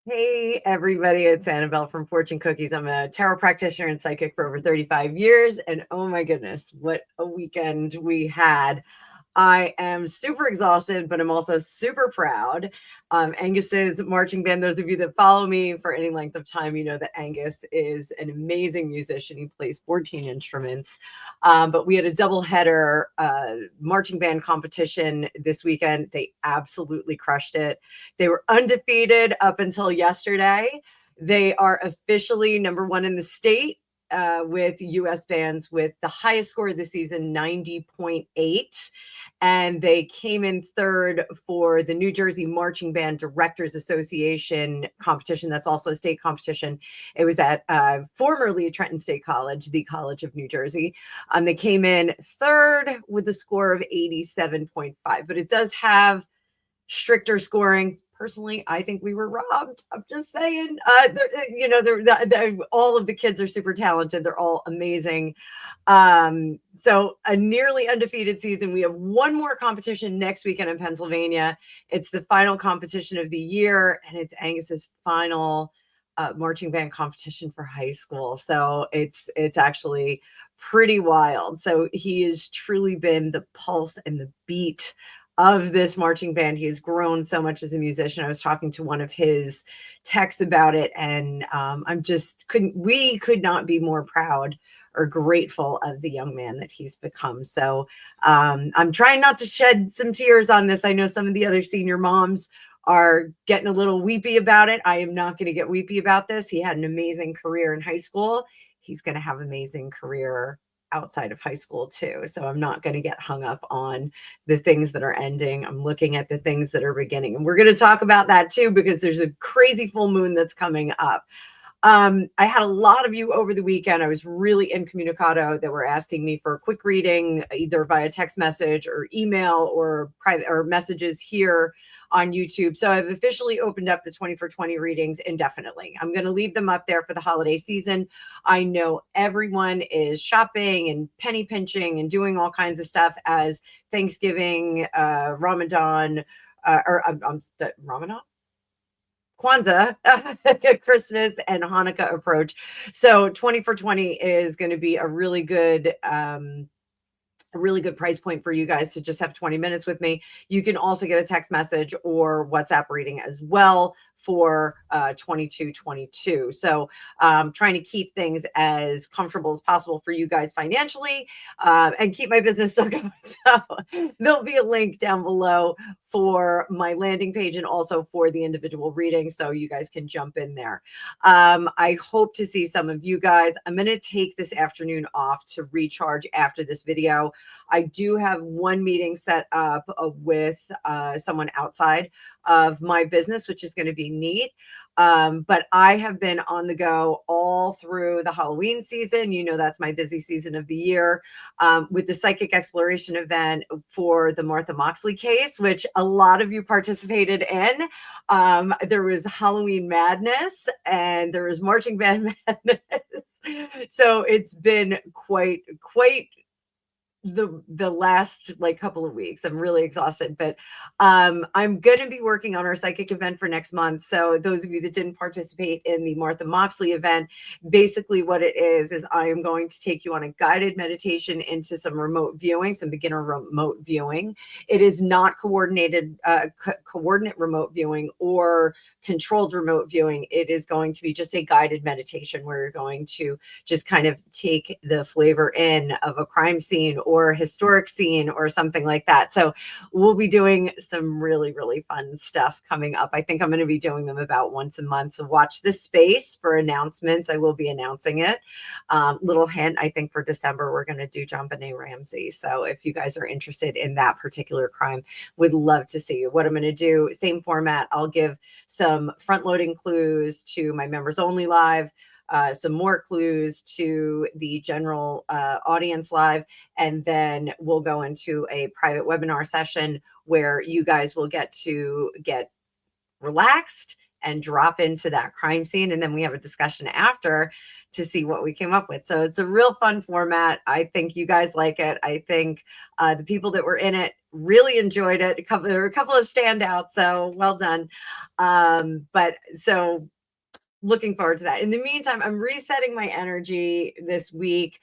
Hey, everybody, it's Annabelle from Fortune Cookies. I'm a tarot practitioner and psychic for over 35 years. And oh my goodness, what a weekend we had. I am super exhausted, but I'm also super proud. Angus's marching band, those of you that follow me for any length of time, you know that Angus is an amazing musician. He plays 14 instruments. But we had a double header marching band competition this weekend. They absolutely crushed it. They were undefeated up until yesterday. They are officially #1 in the state with US bands with the highest score of the season, 90.8. And they came in third for the New Jersey Marching Band Directors Association competition. That's also a state competition. It was at formerly Trenton State College, the College of New Jersey. They came in third with a score of 87.5, but it does have stricter scoring. Personally, I think we were robbed. I'm just saying, all of the kids are super talented. They're all amazing. So a nearly undefeated season. We have one more competition next weekend in Pennsylvania. It's the final competition of the year, and it's Angus's final marching band competition for high school. So it's actually pretty wild. So he has truly been the pulse and the beat of this marching band. He has grown so much as a musician. I was talking to one of his techs about it, and we could not be more proud or grateful of the young man that he's become. So I'm trying not to shed some tears on this. I know some of the other senior moms are getting a little weepy about it. I am not going to get weepy about this. He had an amazing career in high school. He's going to have an amazing career outside of high school too. So I'm not going to get hung up on the things that are ending. I'm looking at the things that are beginning. And we're going to talk about that too, because there's a crazy full moon that's coming up. I had a lot of you over the weekend. I was really incommunicado that were asking me for a quick reading, either via text message or email or private or messages here on YouTube. So I've officially opened up the 20 for 20 readings indefinitely. I'm going to leave them up there for the holiday season. I know everyone is shopping and penny pinching and doing all kinds of stuff as Thanksgiving, Ramadan, Ramadan? Kwanzaa, Christmas, and Hanukkah approach. So 20 for 20 is going to be a really good price point for you guys to just have 20 minutes with me. You can also get a text message or WhatsApp reading as well for 2222. So trying to keep things as comfortable as possible for you guys financially and keep my business still going. So there'll be a link down below for my landing page and also for the individual reading, so you guys can jump in there. I hope to see some of you guys. I'm going to take this afternoon off to recharge after this video. I do have one meeting set up with someone outside of my business, which is going to be neat. But I have been on the go all through the Halloween season. You know, that's my busy season of the year, with the psychic exploration event for the Martha Moxley case, which a lot of you participated in. There was Halloween madness and there was marching band madness. So it's been quite the last couple of weeks. I'm really exhausted, but I'm going to be working on our psychic event for next month. So those of you that didn't participate in the Martha Moxley event, basically what it is I am going to take you on a guided meditation into some remote viewing, some beginner remote viewing. It is not coordinate remote viewing or controlled remote viewing. It is going to be just a guided meditation where you're going to just kind of take the flavor in of a crime scene or historic scene or something like that. So we'll be doing some really, really fun stuff coming up. I think I'm going to be doing them about once a month. So watch this space for announcements. I will be announcing it. Little hint, I think for December, we're going to do John Benet Ramsey. So if you guys are interested in that particular crime, would love to see you. What I'm going to do, same format. I'll give some front loading clues to my members only live some more clues to the general audience live. And then we'll go into a private webinar session where you guys will get to get relaxed and drop into that crime scene. And then we have a discussion after to see what we came up with. So it's a real fun format. I think you guys like it. I think the people that were in it really enjoyed it. There were a couple of standouts. So well done. But so looking forward to that. In the meantime, I'm resetting my energy this week.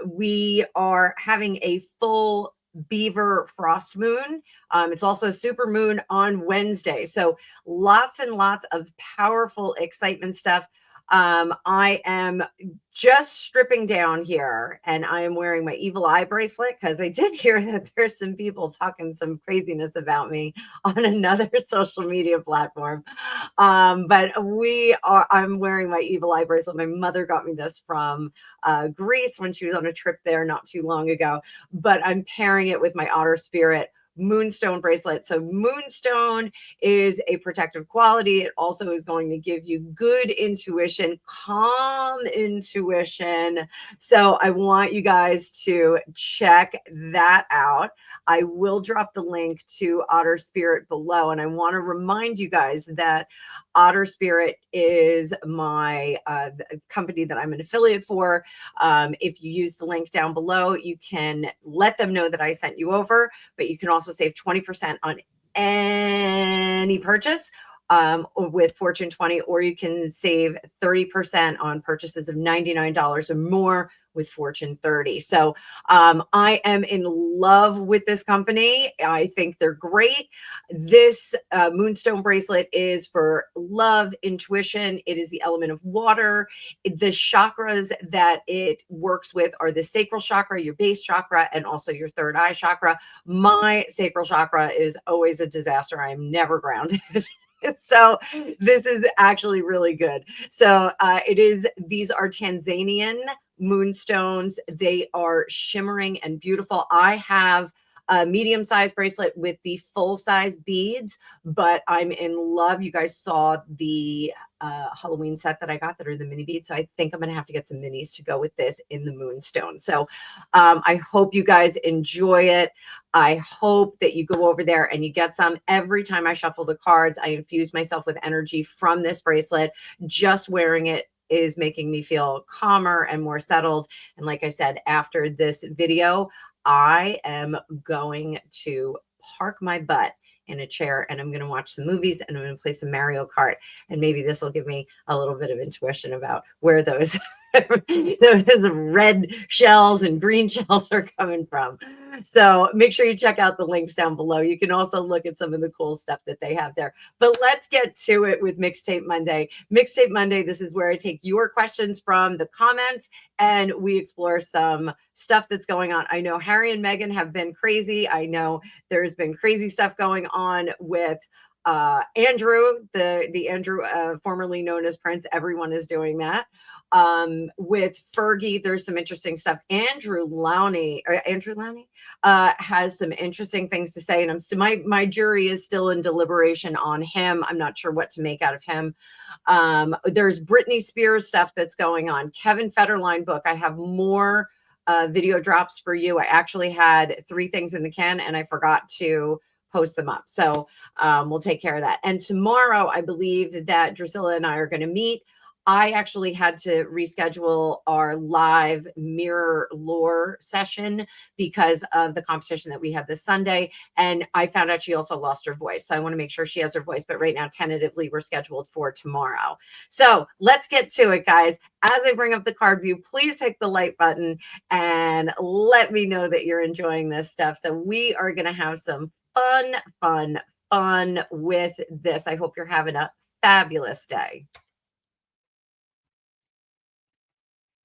We are having a full Beaver frost moon. It's also super moon on Wednesday. So lots and lots of powerful excitement stuff. I am just stripping down here and I am wearing my evil eye bracelet because I did hear that there's some people talking some craziness about me on another social media platform. But I'm wearing my evil eye bracelet. My mother got me this from Greece when she was on a trip there not too long ago, but I'm pairing it with my Otter Spirit Moonstone bracelet. So Moonstone is a protective quality. It also is going to give you good intuition, calm intuition. So I want you guys to check that out. I will drop the link to Otter Spirit below. And I want to remind you guys that Otter Spirit is my company that I'm an affiliate for. If you use the link down below, you can let them know that I sent you over, but you can also save 20% on any purchase with Fortune 20, or you can save 30% on purchases of $99 or more with Fortune 30. So I am in love with this company. I think they're great. This Moonstone bracelet is for love, intuition. It is the element of water. The chakras that it works with are the sacral chakra, your base chakra, and also your third eye chakra. My sacral chakra is always a disaster. I'm never grounded. So this is actually really good. So these are Tanzanian moonstones. They are shimmering and beautiful. I have a medium-sized bracelet with the full-size beads, but I'm in love. You guys saw the Halloween set that I got that are the mini beads. So I think I'm going to have to get some minis to go with this in the Moonstone. So I hope you guys enjoy it. I hope that you go over there and you get some. Every time I shuffle the cards, I infuse myself with energy from this bracelet. Just wearing it is making me feel calmer and more settled. And like I said, after this video, I am going to park my butt in a chair and I'm going to watch some movies and I'm going to play some Mario Kart. And maybe this will give me a little bit of intuition about where those red shells and green shells are coming from. So make sure you check out the links down below. You can also look at some of the cool stuff that they have there. But let's get to it with Mixtape Monday. Mixtape Monday, this is where I take your questions from the comments and we explore some stuff that's going on. I know Harry and Meghan have been crazy. I know there's been crazy stuff going on with Andrew, the Andrew formerly known as Prince. Everyone is doing that. With Fergie, there's some interesting stuff. Andrew Lowney has some interesting things to say, and my jury is still in deliberation on him. I'm not sure what to make out of him. There's Britney Spears stuff that's going on. Kevin Federline book. I have more video drops for you. I actually had 3 things in the can, and I forgot to post them up. So we'll take care of that. And tomorrow, I believe that Drusilla and I are going to meet. I actually had to reschedule our live mirror lore session because of the competition that we had this Sunday. And I found out she also lost her voice. So I want to make sure she has her voice. But right now, tentatively, we're scheduled for tomorrow. So let's get to it, guys. As I bring up the card view, please hit the like button and let me know that you're enjoying this stuff. So we are going to have some fun with this. I hope you're having a fabulous day.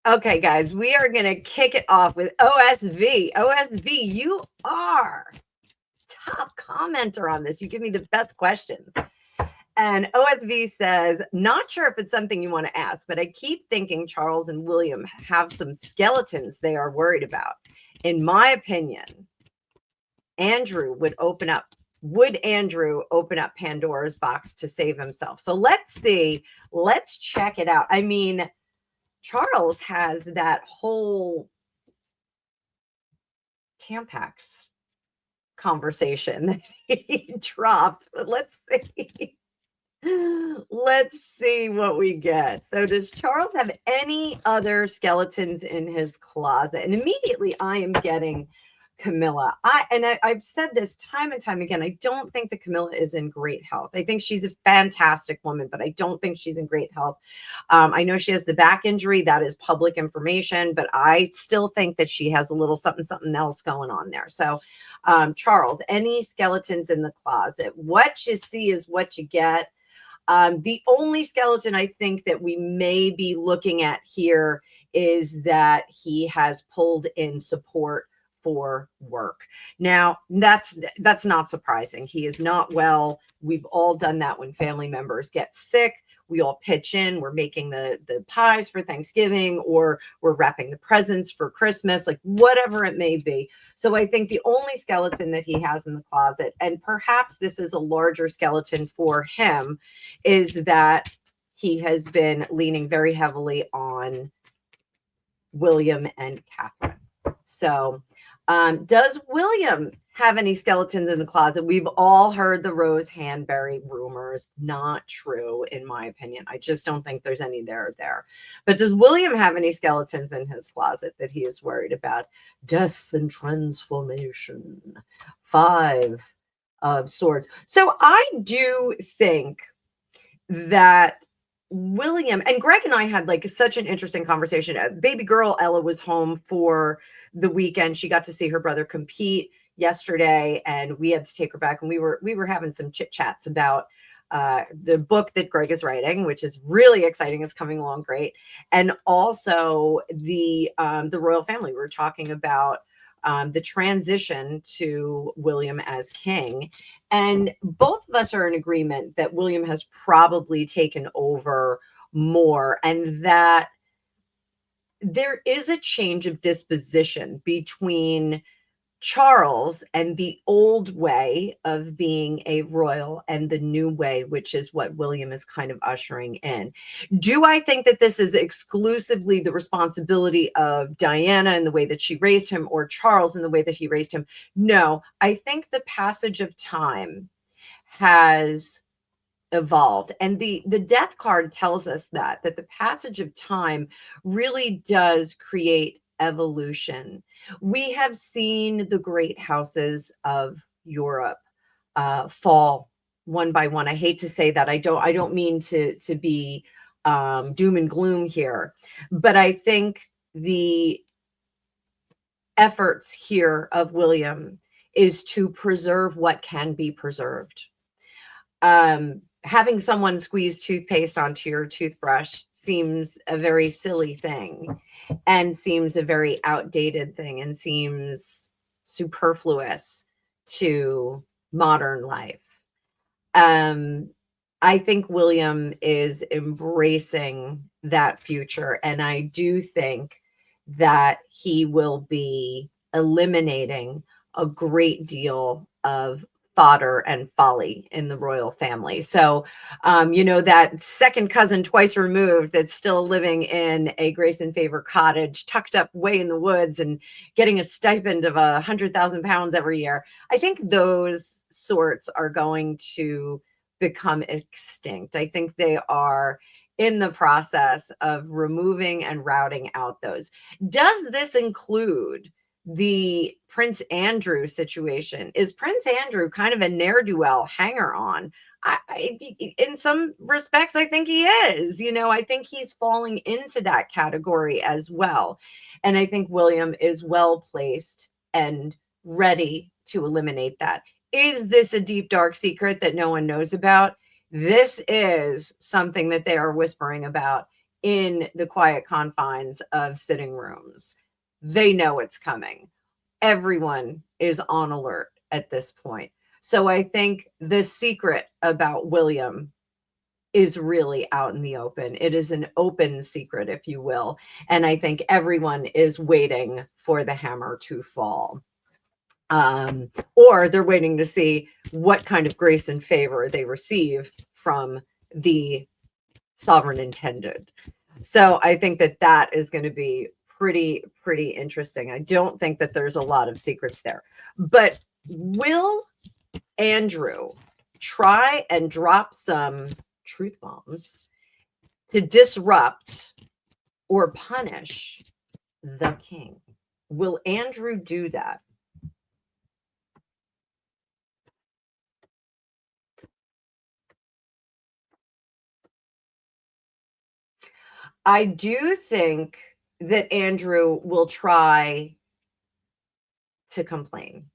Okay, guys, we are going to kick it off with OSV. OSV, you are top commenter on this. You give me the best questions. And OSV says, not sure if it's something you want to ask, but I keep thinking Charles and William have some skeletons they are worried about. In my opinion, would Andrew open up Pandora's box to save himself? So let's see. Let's check it out. I mean, Charles has that whole Tampax conversation that he dropped. But let's see. Let's see what we get. So, does Charles have any other skeletons in his closet? And immediately I am getting Camilla. I've said this time and time again. I don't think that Camilla is in great health. I think she's a fantastic woman, but I don't think she's in great health. I know she has the back injury. That is public information, but I still think that she has a little something else going on there. So, Charles, any skeletons in the closet? What you see is what you get. The only skeleton I think that we may be looking at here is that he has pulled in support for work. Now, that's not surprising. He is not well. We've all done that when family members get sick. We all pitch in. We're making the pies for Thanksgiving, or we're wrapping the presents for Christmas, like whatever it may be. So I think the only skeleton that he has in the closet, and perhaps this is a larger skeleton for him, is that he has been leaning very heavily on William and Catherine. So does William have any skeletons in the closet? We've all heard the Rose Hanbury rumors. Not true, in my opinion. I just don't think there's any there. But does William have any skeletons in his closet that he is worried about? Death and transformation. 5 of Swords. So I do think that William and Greg and I had like such an interesting conversation. Baby girl Ella was home for the weekend. She got to see her brother compete yesterday, and we had to take her back, and we were having some chit chats about the book that Greg is writing, which is really exciting. It's coming along great. And also the royal family. We were talking about the transition to William as king. And both of us are in agreement that William has probably taken over more, and that there is a change of disposition between Charles and the old way of being a royal and the new way, which is what William is kind of ushering in. Do I think that this is exclusively the responsibility of Diana and the way that she raised him, or Charles and the way that he raised him? No, I think the passage of time has evolved, and the death card tells us that the passage of time really does create evolution. We have seen the great houses of Europe fall one by one. I hate to say that. I don't mean to be doom and gloom here, but I think the efforts here of William is to preserve what can be preserved. Having someone squeeze toothpaste onto your toothbrush seems a very silly thing, and seems a very outdated thing, and seems superfluous to modern life. I think William is embracing that future, and I do think that he will be eliminating a great deal of fodder and folly in the royal family. So, that second cousin twice removed that's still living in a grace and favor cottage tucked up way in the woods and getting a stipend of 100,000 pounds every year. I think those sorts are going to become extinct. I think they are in the process of removing and routing out those. Does this include the Prince Andrew situation? Is Prince Andrew kind of a ne'er-do-well hanger-on? In some respects, I think he is. I think he's falling into that category as well. And I think William is well placed and ready to eliminate that. Is this a deep, dark secret that no one knows about? This is something that they are whispering about in the quiet confines of sitting rooms. They know it's coming. Everyone is on alert at this point. So I think the secret about William is really out in the open. It is an open secret, if you will. And I think everyone is waiting for the hammer to fall. Or they're waiting to see what kind of grace and favor they receive from the sovereign intended. So I think that that is going to be pretty interesting. I don't think that there's a lot of secrets there. But will Andrew try and drop some truth bombs to disrupt or punish the king? Will Andrew do that? I do think that Andrew will try to complain.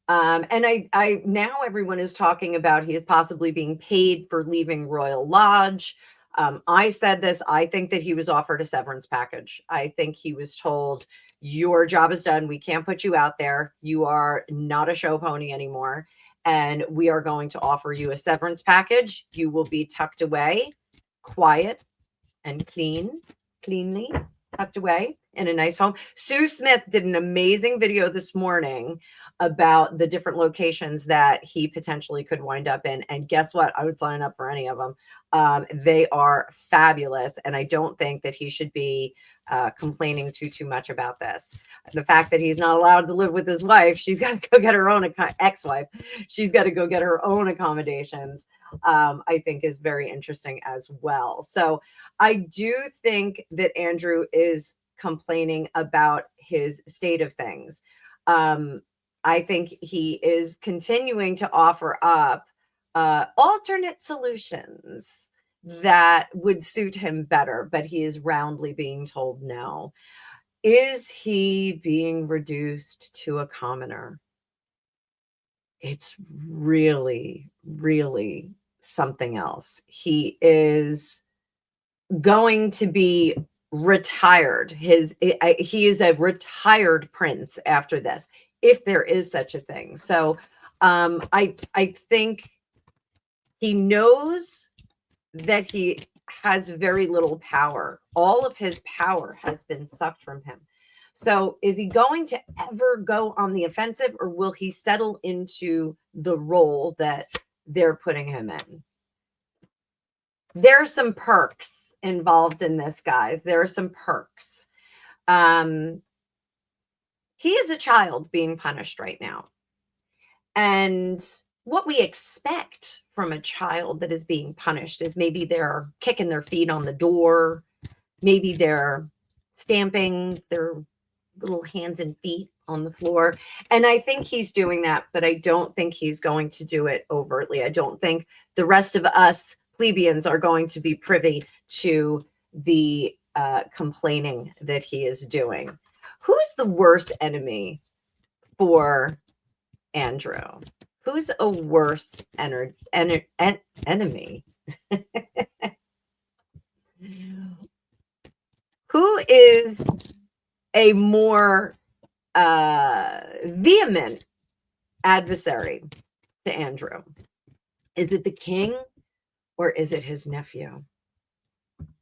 And I now everyone is talking about he is possibly being paid for leaving Royal Lodge. I said this. I think that he was offered a severance package. I think he was told, your job is done. We can't put you out there. You are not a show pony anymore. And we are going to offer you a severance package. You will be tucked away, quiet and cleanly tucked away in a nice home. Sue Smith did an amazing video this morning about the different locations that he potentially could wind up in. And guess what? I would sign up for any of them. They are fabulous. And I don't think that he should be complaining too much about this. The fact that he's not allowed to live with his wife, she's got to go get her own ex-wife. She's got to go get her own accommodations. I think is very interesting as well. So I do think that Andrew is complaining about his state of things. I think he is continuing to offer up alternate solutions that would suit him better, but he is roundly being told no. Is he being reduced to a commoner? It's really something else. He is going to be retired. He is a retired prince after this, if there is such a thing. So I think he knows that he has very little power. All of his power has been sucked from him. So is he going to ever go on the offensive, or will he settle into the role that they're putting him in? There's some perks involved in this, guys. There are some perks. He is a child being punished right now. And what we expect from a child that is being punished is maybe they're kicking their feet on the door. Maybe they're stamping their little hands and feet on the floor. And I think he's doing that, but I don't think he's going to do it overtly. I don't think the rest of us plebeians are going to be privy to the complaining that he is doing. Who's the worst enemy for Andrew? Who's a worse enemy? Who is a more vehement adversary to Andrew? Is it the king, or is it his nephew?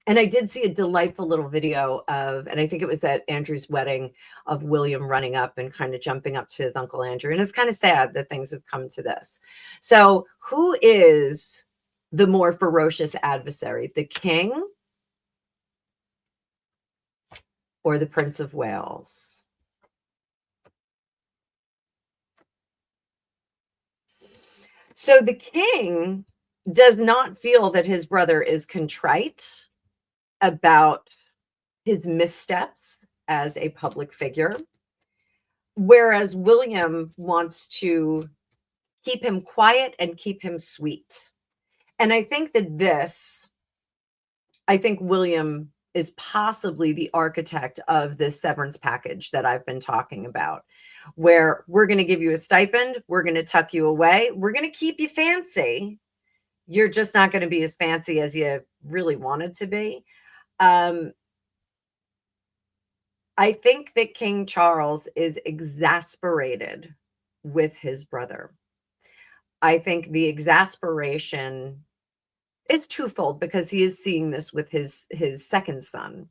And I did see a delightful little video of, and I think it was at Andrew's wedding, of William running up and kind of jumping up to his Uncle Andrew. And it's kind of sad that things have come to this. So who is the more ferocious adversary, the king or the Prince of Wales? So the king does not feel that his brother is contrite about his missteps as a public figure, whereas William wants to keep him quiet and keep him sweet. And I think that I think William is possibly the architect of this severance package that I've been talking about, where we're going to give you a stipend, we're going to tuck you away, we're going to keep you fancy. You're just not going to be as fancy as you really wanted to be. I think that King Charles is exasperated with his brother. I think the exasperation is twofold, because he is seeing this with his second son.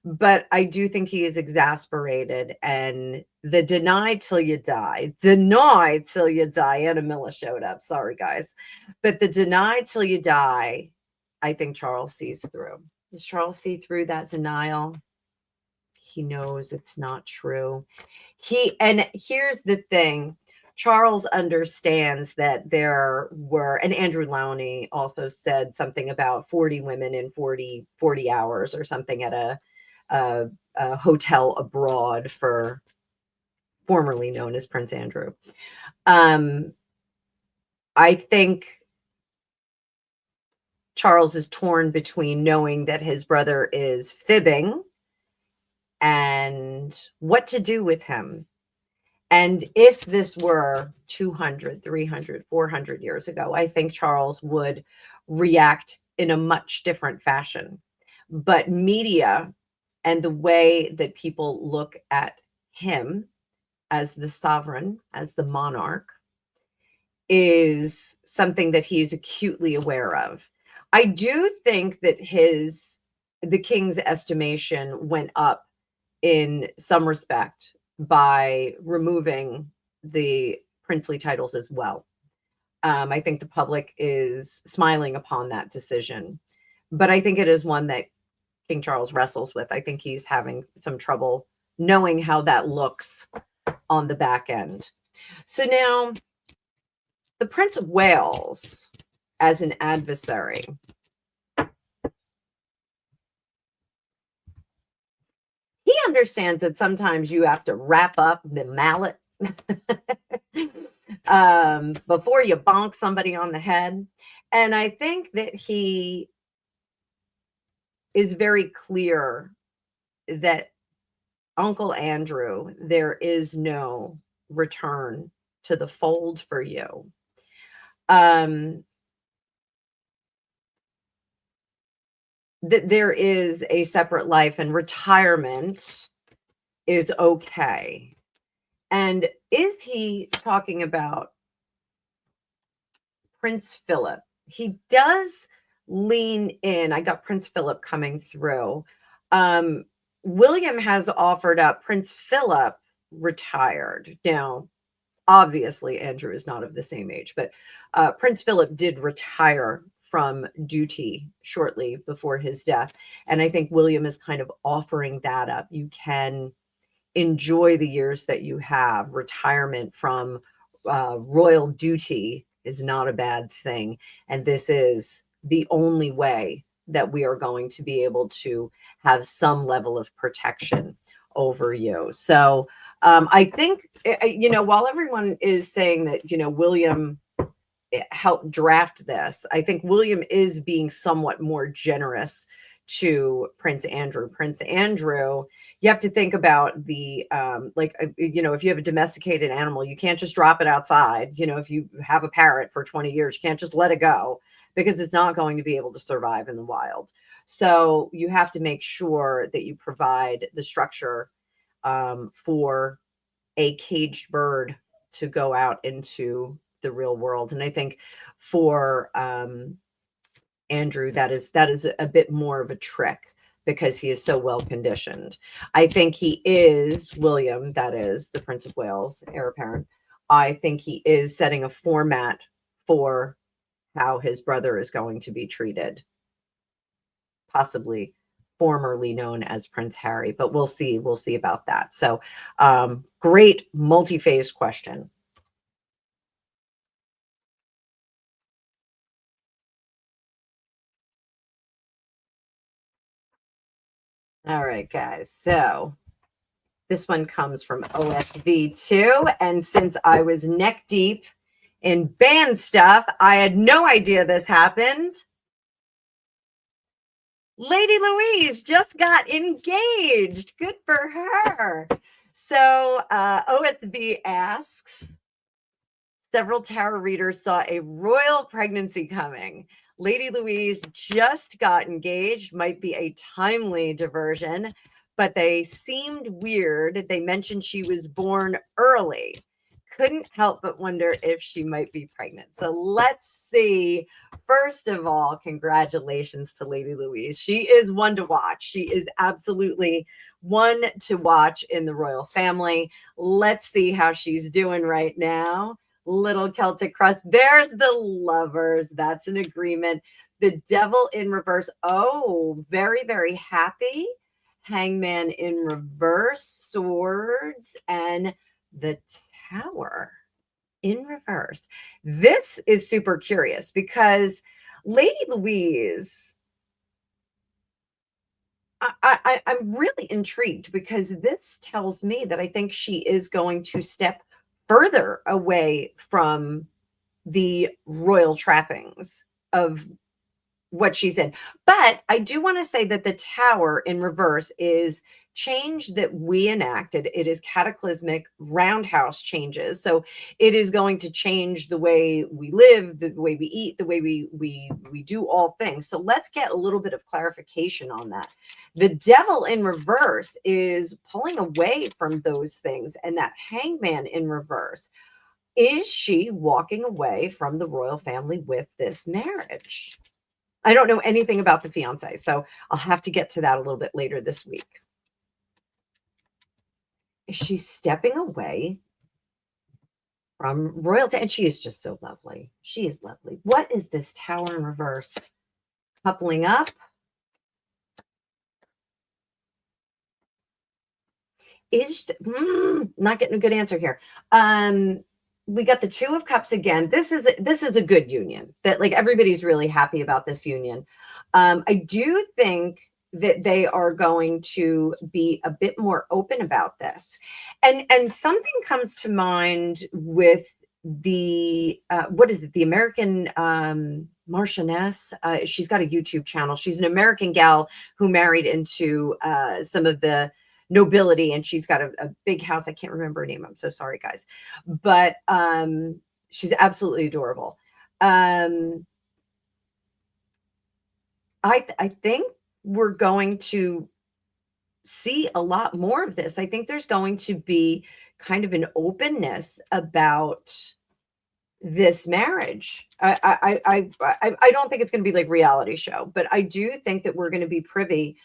But I do think he is exasperated, and the deny till you die. Annabelle showed up. Sorry, guys. But the deny till you die, I think Charles sees through. Does Charles see through that denial? He knows it's not true. And here's the thing. Charles understands that there were, and Andrew Lowney also said something about 40 women in 40 hours or something at a hotel abroad for formerly known as Prince Andrew. I think Charles is torn between knowing that his brother is fibbing and what to do with him. And if this were 200, 300, 400 years ago, I think Charles would react in a much different fashion. But media and the way that people look at him as the sovereign, as the monarch, is something that he's acutely aware of. I do think that the king's estimation went up in some respect by removing the princely titles as well. I think the public is smiling upon that decision, but I think it is one that King Charles wrestles with. I think he's having some trouble knowing how that looks on the back end. So now, the Prince of Wales as an adversary. He understands that sometimes you have to wrap up the mallet before you bonk somebody on the head. And I think that he is very clear that Uncle Andrew, there is no return to the fold for you. That there is a separate life and retirement is okay. And is he talking about Prince Philip? He does lean in. I got Prince Philip coming through. William has offered up Prince Philip retired. Now, obviously, Andrew is not of the same age, but Prince Philip did retire from duty shortly before his death. And I think William is kind of offering that up. You can enjoy the years that you have. Retirement from royal duty is not a bad thing. And this is the only way that we are going to be able to have some level of protection over you. So I think, while everyone is saying that, William helped draft this, I think William is being somewhat more generous to Prince Andrew. Prince Andrew, you have to think about the if you have a domesticated animal, you can't just drop it outside. If you have a parrot for 20 years, you can't just let it go because it's not going to be able to survive in the wild. So you have to make sure that you provide the structure for a caged bird to go out into the real world. And I think for Andrew, that is a bit more of a trick because he is so well conditioned. I think he is William, that is the Prince of Wales, heir apparent. I think he is setting a format for how his brother is going to be treated, possibly formerly known as Prince Harry, but we'll see about that. So great multi-phase question. All right, guys. So this one comes from OFV2. And since I was neck deep in band stuff, I had no idea this happened. Lady Louise just got engaged. Good for her. So OSB asks, several tarot readers saw a royal pregnancy coming. Lady Louise just got engaged, might be a timely diversion, but they seemed weird. They mentioned she was born early. Couldn't help but wonder if she might be pregnant. So let's see. First of all, congratulations to Lady Louise. She is one to watch. She is absolutely one to watch in the royal family. Let's see how she's doing right now. Little Celtic cross. There's the Lovers. That's an agreement. The Devil in reverse. Oh, very, very happy. Hangman in reverse. Swords and the Tower in reverse. This is super curious because Lady Louise, I'm really intrigued because this tells me that I think she is going to step further away from the royal trappings of what she's in. But I do want to say that the Tower in reverse is change that we enacted. It is cataclysmic roundhouse changes. So it is going to change the way we live, the way we eat, the way we do all things. So let's get a little bit of clarification on that. The Devil in reverse is pulling away from those things, and that Hangman in reverse. Is she walking away from the royal family with this marriage? I don't know anything about the fiance, so I'll have to get to that a little bit later this week. Is she stepping away from royalty? And she is just so lovely. She is lovely. What is this Tower in reverse? Coupling up. Is not getting a good answer here. We got the Two of Cups again. This is a good union that like everybody's really happy about this union. I do think that they are going to be a bit more open about this. And something comes to mind with the what is it? The American Marchioness. She's got a YouTube channel. She's an American gal who married into some of the nobility, and she's got a big house. I can't remember her name. I'm so sorry, guys. But she's absolutely adorable. I think we're going to see a lot more of this. I think there's going to be kind of an openness about this marriage. I don't think it's going to be like reality show, but I do think that we're going to be privy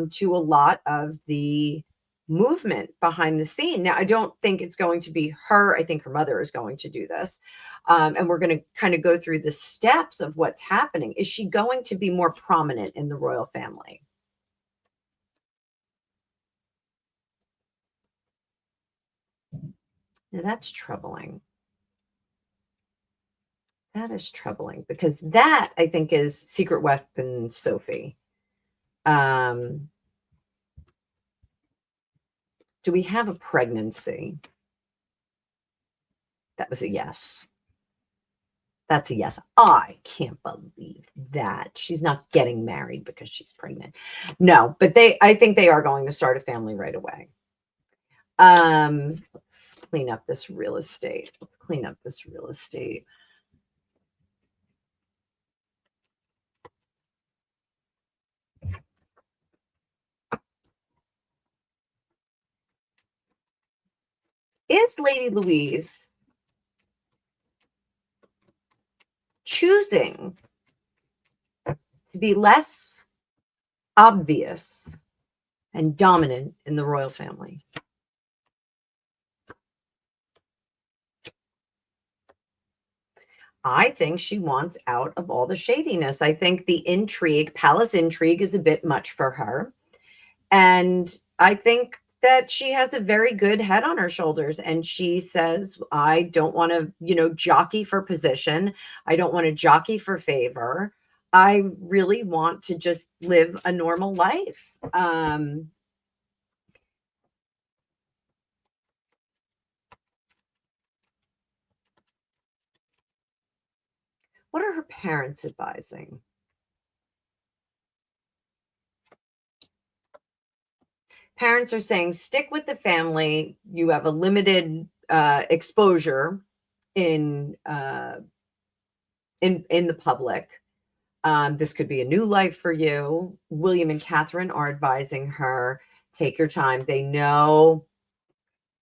to a lot of the movement behind the scene. Now, I don't think it's going to be her. I think her mother is going to do this. And we're going to kind of go through the steps of what's happening. Is she going to be more prominent in the royal family? Now, that's troubling. That is troubling because that, I think, is secret weapon Sophie. Do we have a pregnancy? That was a yes. That's a yes. I can't believe that. She's not getting married because she's pregnant. No, but I think they are going to start a family right away. Let's clean up this real estate. Let's clean up this real estate. Is Lady Louise choosing to be less obvious and dominant in the royal family? I think she wants out of all the shadiness. I think the intrigue, palace intrigue, is a bit much for her. And I think that she has a very good head on her shoulders. And she says, I don't want to, jockey for position. I don't want to jockey for favor. I really want to just live a normal life. What are her parents advising? Parents are saying, stick with the family. You have a limited exposure in the public. This could be a new life for you. William and Catherine are advising her, take your time. They know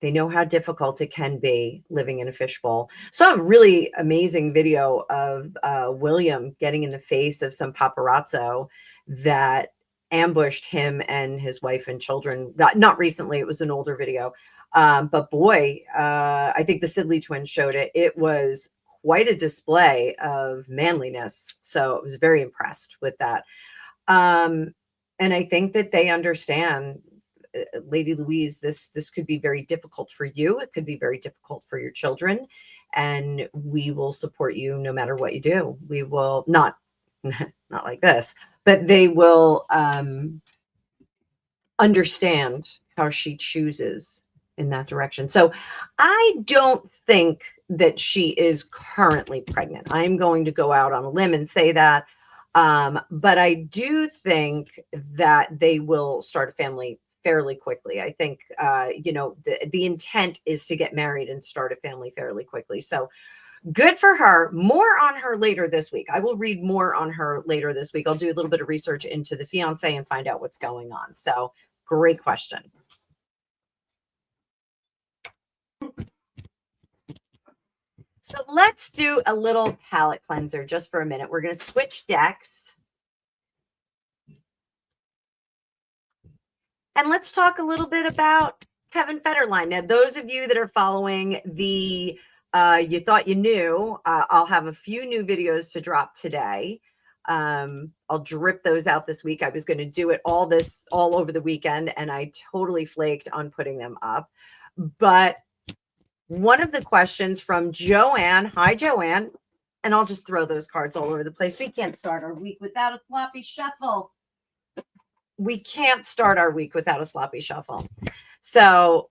how difficult it can be living in a fishbowl. Saw a really amazing video of William getting in the face of some paparazzo that ambushed him and his wife and children. Not recently, it was an older video. But boy, I think the Sidley twins showed it. It was quite a display of manliness. So I was very impressed with that. And I think that they understand, Lady Louise, this could be very difficult for you. It could be very difficult for your children, and we will support you no matter what you do. We will not not like this, but they will understand how she chooses in that direction. So I don't think that she is currently pregnant. I'm going to go out on a limb and say that. But I do think that they will start a family fairly quickly. I think, the intent is to get married and start a family fairly quickly. So good for her. More on her later this week. I will read more on her later this week. I'll do a little bit of research into the fiance and find out what's going on. So great question. So let's do a little palette cleanser just for a minute. We're going to switch decks. And let's talk a little bit about Kevin Federline. Now, those of you that are following the You Thought You Knew, I'll have a few new videos to drop today. I'll drip those out this week. I was going to do it all over the weekend, and I totally flaked on putting them up. But one of the questions from Joanne, hi Joanne, and I'll just throw those cards all over the place. We can't start our week without a sloppy shuffle. We can't start our week without a sloppy shuffle. So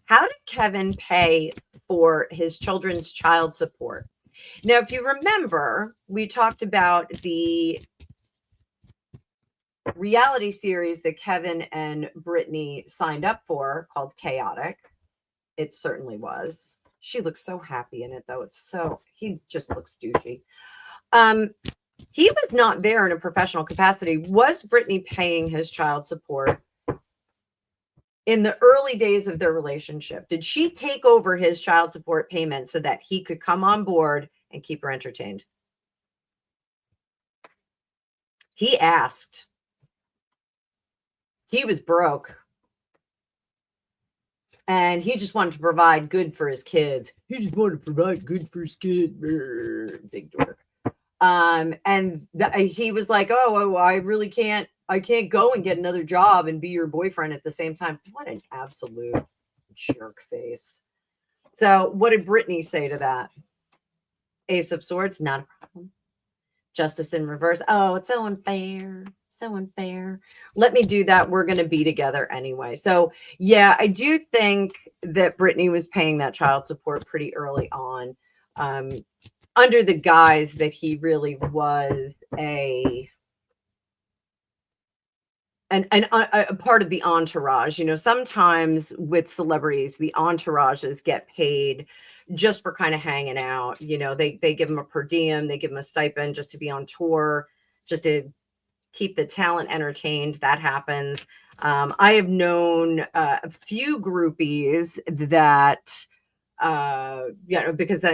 how did Kevin pay for his children's child support? Now, if you remember, we talked about the reality series that Kevin and Britney signed up for called Chaotic. It certainly was. She looks so happy in it, though. He just looks douchey. He was not there in a professional capacity. Was Britney paying his child support in the early days of their relationship? Did she take over his child support payment so that he could come on board and keep her entertained? He asked. He was broke. And he just wanted to provide good for his kids. He just wanted to provide good for his kids. Big dork. And he was like, oh, I really can't go and get another job and be your boyfriend at the same time. What an absolute jerk face. So what did Britney say to that? Ace of Swords, not a problem. Justice in reverse. Oh, it's so unfair. So unfair. Let me do that. We're going to be together anyway. So yeah, I do think that Britney was paying that child support pretty early on. Under the guise that he really was a part of the entourage. You know, sometimes with celebrities, the entourages get paid just for kind of hanging out. You know, they give them a per diem, they give them a stipend just to be on tour, just to keep the talent entertained. That happens. I have known a few groupies that because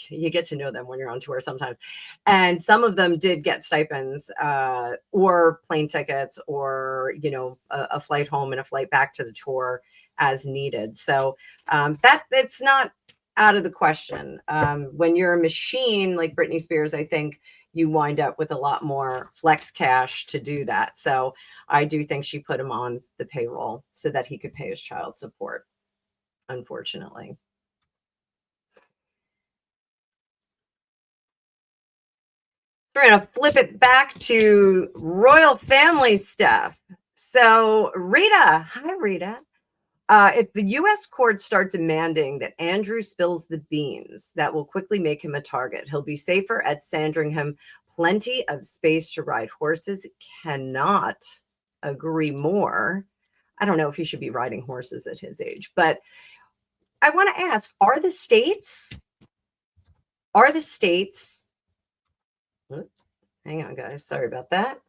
you get to know them when you're on tour sometimes. And some of them did get stipends or plane tickets or, a flight home and a flight back to the tour as needed. So it's not out of the question. When you're a machine like Britney Spears, I think you wind up with a lot more flex cash to do that. So I do think she put him on the payroll so that he could pay his child support, unfortunately. We're going to flip it back to royal family stuff. So Rita, hi Rita. If the U.S. courts start demanding that Andrew spills the beans, that will quickly make him a target. He'll be safer at Sandringham. Plenty of space to ride horses. Cannot agree more. I don't know if he should be riding horses at his age, but I want to ask, are the states, hang on guys, sorry about that.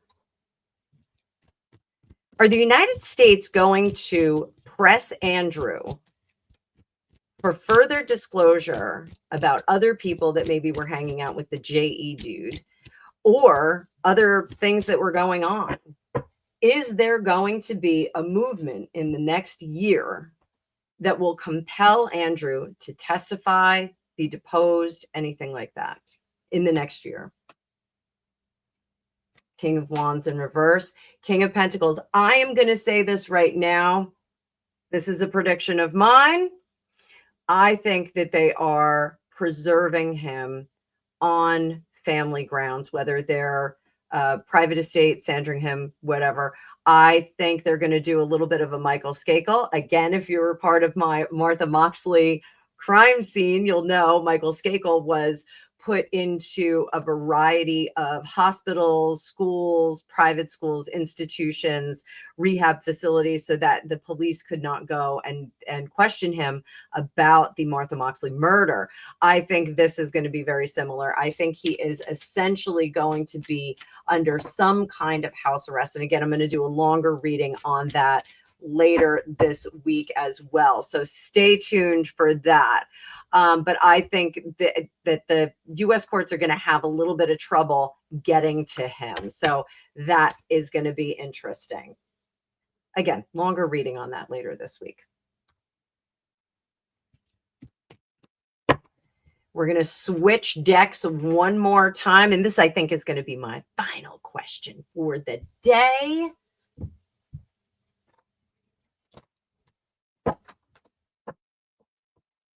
Are the United States going to press Andrew for further disclosure about other people that maybe were hanging out with the JE dude or other things that were going on? Is there going to be a movement in the next year that will compel Andrew to testify, be deposed, anything like that in the next year? King of Wands in reverse, King of Pentacles. I am going to say this right now. This is a prediction of mine. I think that they are preserving him on family grounds, whether they're private estate, Sandringham, whatever. I think they're going to do a little bit of a Michael Skakel. Again, if you were part of my Martha Moxley crime scene, you'll know Michael Skakel was put into a variety of hospitals, schools, private schools, institutions, rehab facilities, so that the police could not go and question him about the Martha Moxley murder. I think this is going to be very similar. I think he is essentially going to be under some kind of house arrest. And again, I'm going to do a longer reading on that later this week as well. So stay tuned for that. But I think that the U.S. courts are going to have a little bit of trouble getting to him. So that is going to be interesting. Again, longer reading on that later this week. We're going to switch decks one more time. And this, I think, is going to be my final question for the day.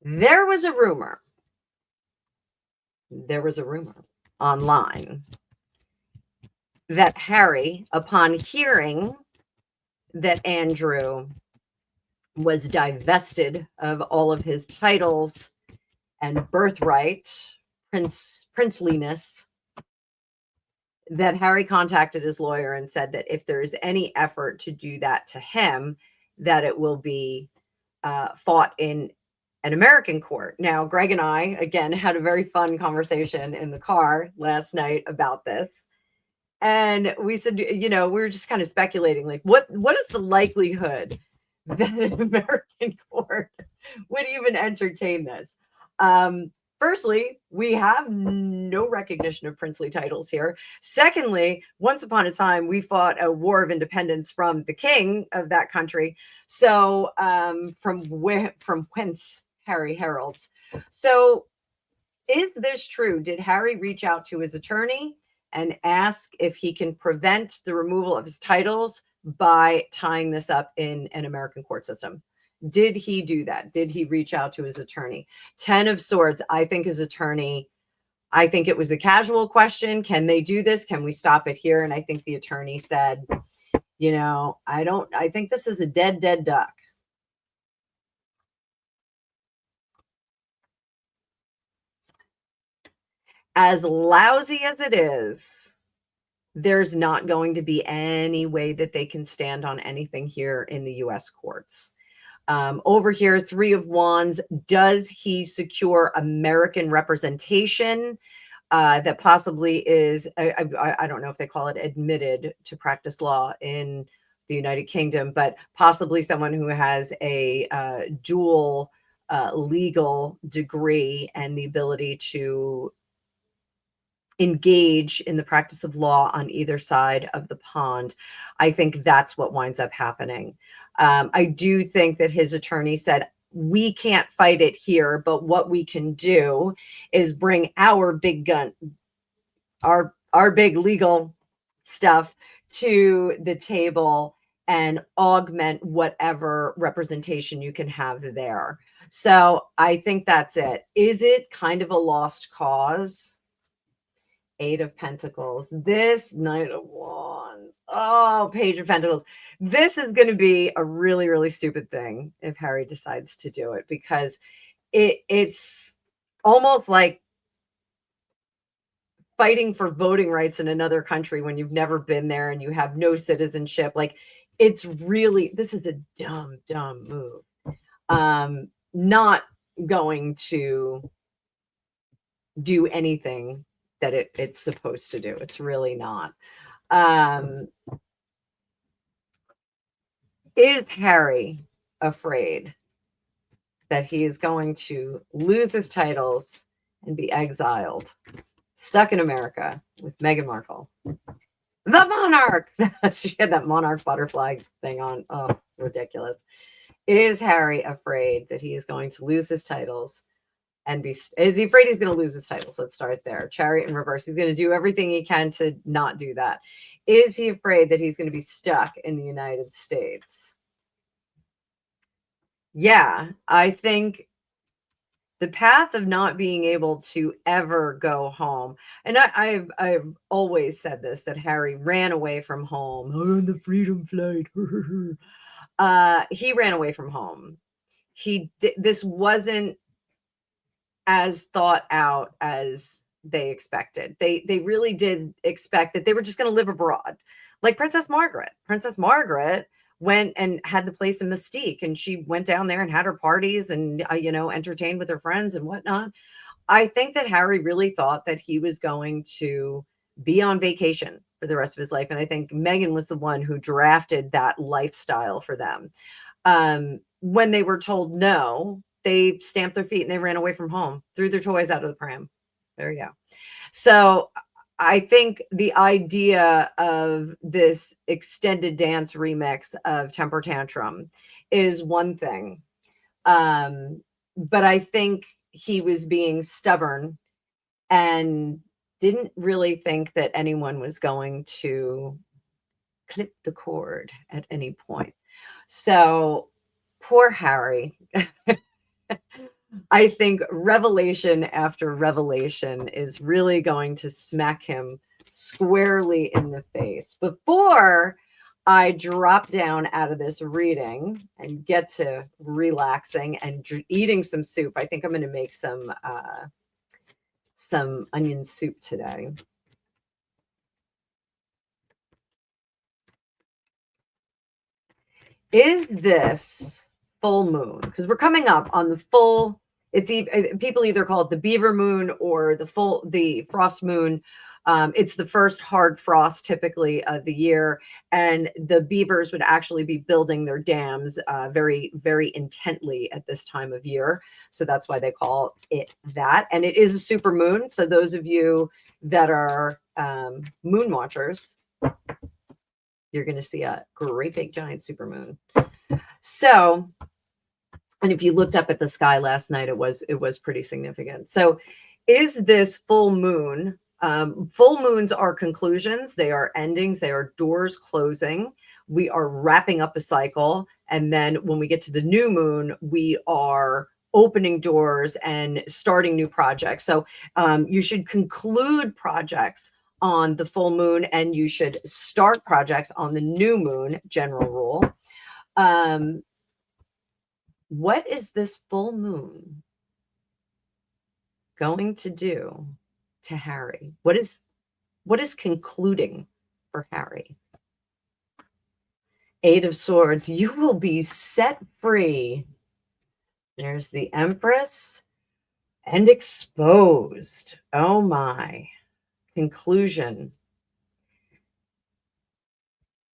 There was a rumor online that Harry, upon hearing that Andrew was divested of all of his titles and birthright, princeliness, that Harry contacted his lawyer and said that if there is any effort to do that to him, that it will be fought in an American court. Now, Greg and I, again, had a very fun conversation in the car last night about this. And we said, we were just kind of speculating, like, what is the likelihood that an American court would even entertain this? Firstly, we have no recognition of princely titles here. Secondly, once upon a time, we fought a war of independence from the king of that country. So from whence Harry heralds. So is this true? Did Harry reach out to his attorney and ask if he can prevent the removal of his titles by tying this up in an American court system? Did he do that? Did he reach out to his attorney? 10 of Swords, I think his attorney, I think it was a casual question. Can they do this? Can we stop it here? And I think the attorney said, I think this is a dead duck. As lousy as it is, there's not going to be any way that they can stand on anything here in the U.S. courts. Over here, 3 of Wands, does he secure American representation that possibly is, I don't know if they call it admitted to practice law in the United Kingdom, but possibly someone who has a dual legal degree and the ability to engage in the practice of law on either side of the pond. I think that's what winds up happening. I do think that his attorney said, we can't fight it here, but what we can do is bring our big gun, our big legal stuff to the table and augment whatever representation you can have there. So I think that's it. Is it kind of a lost cause? 8 of Pentacles, this Knight of Wands, Page of Pentacles. This is going to be a really, really stupid thing if Harry decides to do it, because it's almost like fighting for voting rights in another country when you've never been there and you have no citizenship. Like, this is a dumb move. Not going to do anything that it's supposed to do. It's really not. Is Harry afraid that he is going to lose his titles and be exiled, stuck in America with Meghan Markle? The monarch. She had that monarch butterfly thing on. Oh, ridiculous. Is Harry afraid that he is going to lose his titles and is he afraid he's going to lose his titles? Let's start there. Chariot in reverse. He's going to do everything he can to not do that. Is he afraid that he's going to be stuck in the United States? Yeah, I think the path of not being able to ever go home. And I've always said this, that Harry ran away from home. On the freedom flight. He ran away from home. This wasn't as thought out as they expected. They really did expect that they were just going to live abroad, like Princess Margaret. Princess Margaret went and had the place in Mystique, and she went down there and had her parties and entertained with her friends and whatnot. I think that Harry really thought that he was going to be on vacation for the rest of his life, and I think Meghan was the one who drafted that lifestyle for them. When they were told no, they stamped their feet and they ran away from home, threw their toys out of the pram. There you go. So I think the idea of this extended dance remix of Temper Tantrum is one thing. But I think he was being stubborn and didn't really think that anyone was going to clip the cord at any point. So poor Harry. I think revelation after revelation is really going to smack him squarely in the face. Before I drop out of this reading and get to relaxing and eating some soup, I think I'm going to make some onion soup today. Is this full moon? Because we're coming up on the full. People either call it the Beaver moon or the frost moon. It's the first hard frost typically of the year, and the beavers would actually be building their dams very, very intently at this time of year. So that's why they call it that. And it is a super moon. So those of you that are moon watchers, you're going to see a great big giant supermoon. So, and if you looked up at the sky last night, it was pretty significant. So is this full moon? Full moons are conclusions. They are endings. They are doors closing. We are wrapping up a cycle. And then when we get to the new moon, we are opening doors and starting new projects. So you should conclude projects on the full moon, and you should start projects on the new moon, general rule. What is this full moon going to do to Harry? What is concluding for Harry? Eight of Swords. You will be set free. There's the Empress and exposed. Oh my. Conclusion.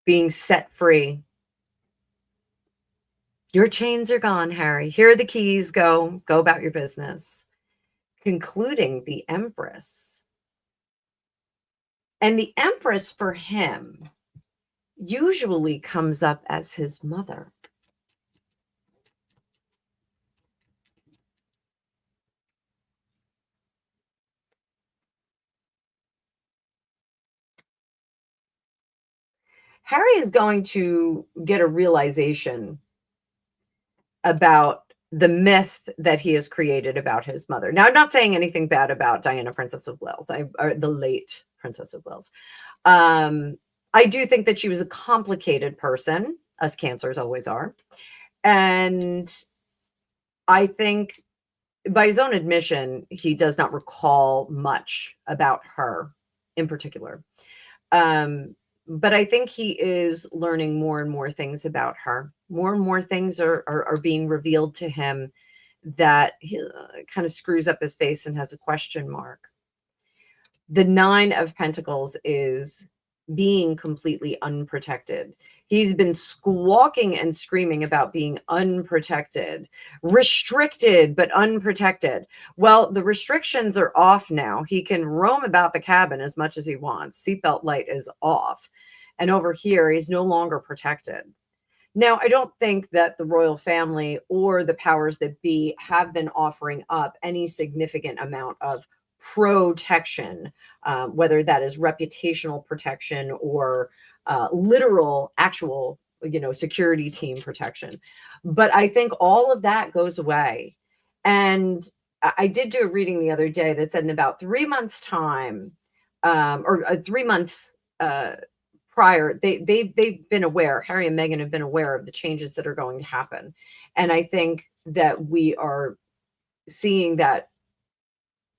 Being set free. Your chains are gone, Harry. Here are the keys. Go about your business. Concluding the Empress. And the Empress for him usually comes up as his mother. Harry is going to get a realization about the myth that he has created about his mother. Now, I'm not saying anything bad about Diana, Princess of Wales, or the late Princess of Wales. I do think that she was a complicated person, us Cancers always are. And I think, by his own admission, he does not recall much about her in particular. But I think he is learning more and more things about her. More and more things are being revealed to him that he kind of screws up his face and has a question mark. The Nine of Pentacles is being completely unprotected. He's been squawking and screaming about being unprotected, restricted, but unprotected. Well, the restrictions are off now. He can roam about the cabin as much as he wants. Seatbelt light is off. And over here, he's no longer protected. Now, I don't think that the royal family or the powers that be have been offering up any significant amount of protection, whether that is reputational protection or literal, actual, security team protection. But I think all of that goes away. And I did do a reading the other day that said in about 3 months' time, or 3 months prior, they've been aware. Harry and Meghan have been aware of the changes that are going to happen, and I think that we are seeing that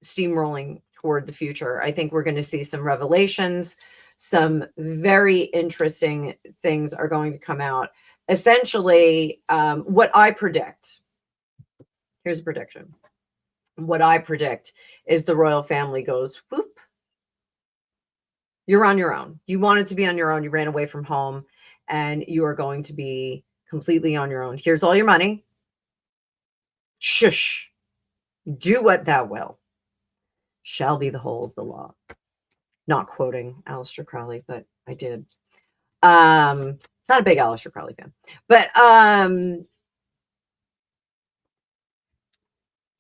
steamrolling toward the future. I think we're going to see some revelations. Some very interesting things are going to come out. Essentially, what I predict. Here's a prediction. What I predict is the royal family goes whoop. You're on your own. You wanted to be on your own. You ran away from home, and you are going to be completely on your own. Here's all your money. Shush. Do what thou will. Shall be the whole of the law. Not quoting Aleister Crowley, but I did. Not a big Aleister Crowley fan, but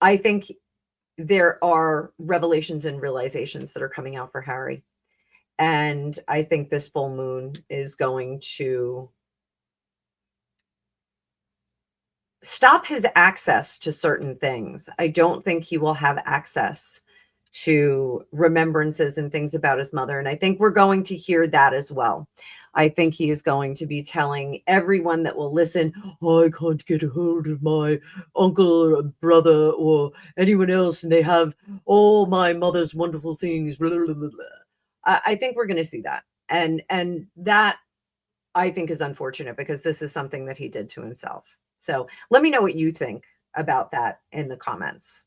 I think there are revelations and realizations that are coming out for Harry. And I think this full moon is going to stop his access to certain things. I don't think he will have access to remembrances and things about his mother. And I think we're going to hear that as well. I think he is going to be telling everyone that will listen, I can't get a hold of my uncle or brother or anyone else, and they have all my mother's wonderful things. Blah, blah, blah, blah. I think we're going to see that. And that I think is unfortunate, because this is something that he did to himself. So let me know what you think about that in the comments.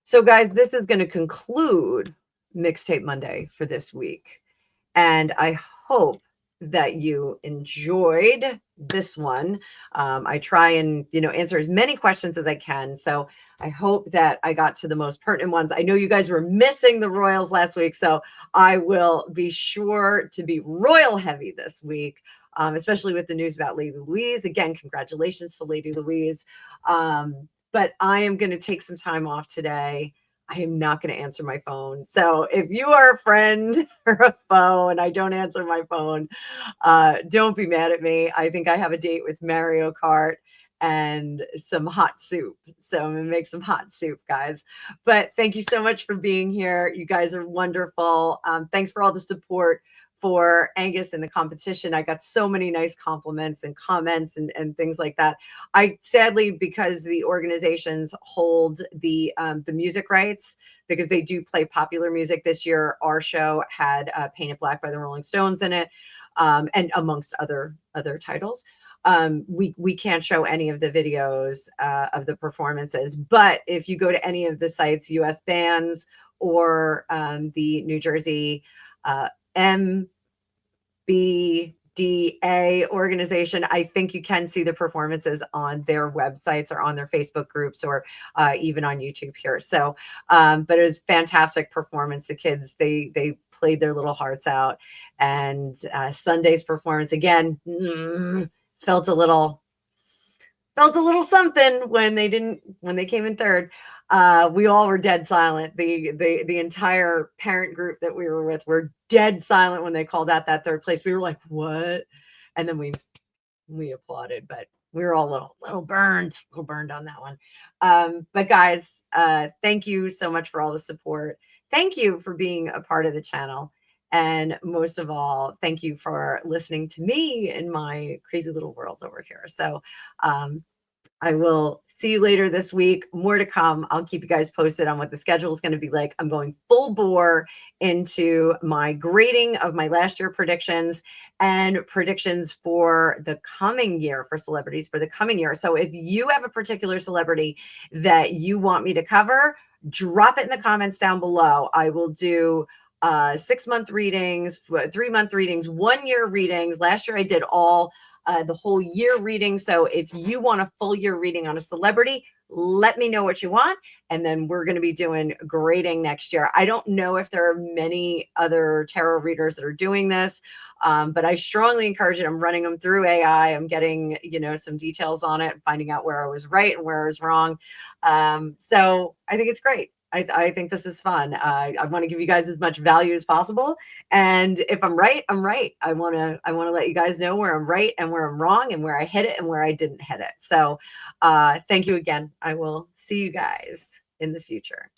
So guys, this is going to conclude Mixtape Monday for this week. And I hope that you enjoyed this one. I try and, answer as many questions as I can. So I hope that I got to the most pertinent ones. I know you guys were missing the royals last week, so I will be sure to be royal heavy this week, especially with the news about Lady Louise. Again, congratulations to Lady Louise. But I am going to take some time off today. I am not going to answer my phone. So if you are a friend or a foe and I don't answer my phone, don't be mad at me. I think I have a date with Mario Kart and some hot soup. So I'm going to make some hot soup, guys. But thank you so much for being here. You guys are wonderful. Thanks for all the support for Angus in the competition. I got so many nice compliments and comments and things like that. I sadly, because the organizations hold the music rights, because they do play popular music this year, our show had Painted Black by the Rolling Stones in it, and amongst other titles. We can't show any of the videos of the performances, but if you go to any of the sites, US Bands or the New Jersey MBDA organization, I think you can see the performances on their websites or on their Facebook groups or even on YouTube here. So, but it was fantastic performance. The kids, they played their little hearts out, and Sunday's performance again felt a little something when they came in third. We all were dead silent. The entire parent group that we were with were dead silent when they called out that third place. We were like, what? And then we applauded, but we were all a little burned on that one. But guys, thank you so much for all the support. Thank you for being a part of the channel. And most of all, thank you for listening to me in my crazy little world over here. So I will see you later this week. More to come. I'll keep you guys posted on what the schedule is going to be like. I'm going full bore into my grading of my last year predictions and predictions for the coming year for celebrities for the coming year. So if you have a particular celebrity that you want me to cover, drop it in the comments down below. I will do 6-month readings, 3-month readings, 1-year readings. Last year I did all the whole year reading. So if you want a full year reading on a celebrity, let me know what you want. And then we're going to be doing grading next year. I don't know if there are many other tarot readers that are doing this, but I strongly encourage it. I'm running them through AI. I'm getting, some details on it, finding out where I was right and where I was wrong. So I think it's great. I think this is fun. I want to give you guys as much value as possible. And if I'm right, I'm right. I want to let you guys know where I'm right and where I'm wrong and where I hit it and where I didn't hit it. So thank you again. I will see you guys in the future.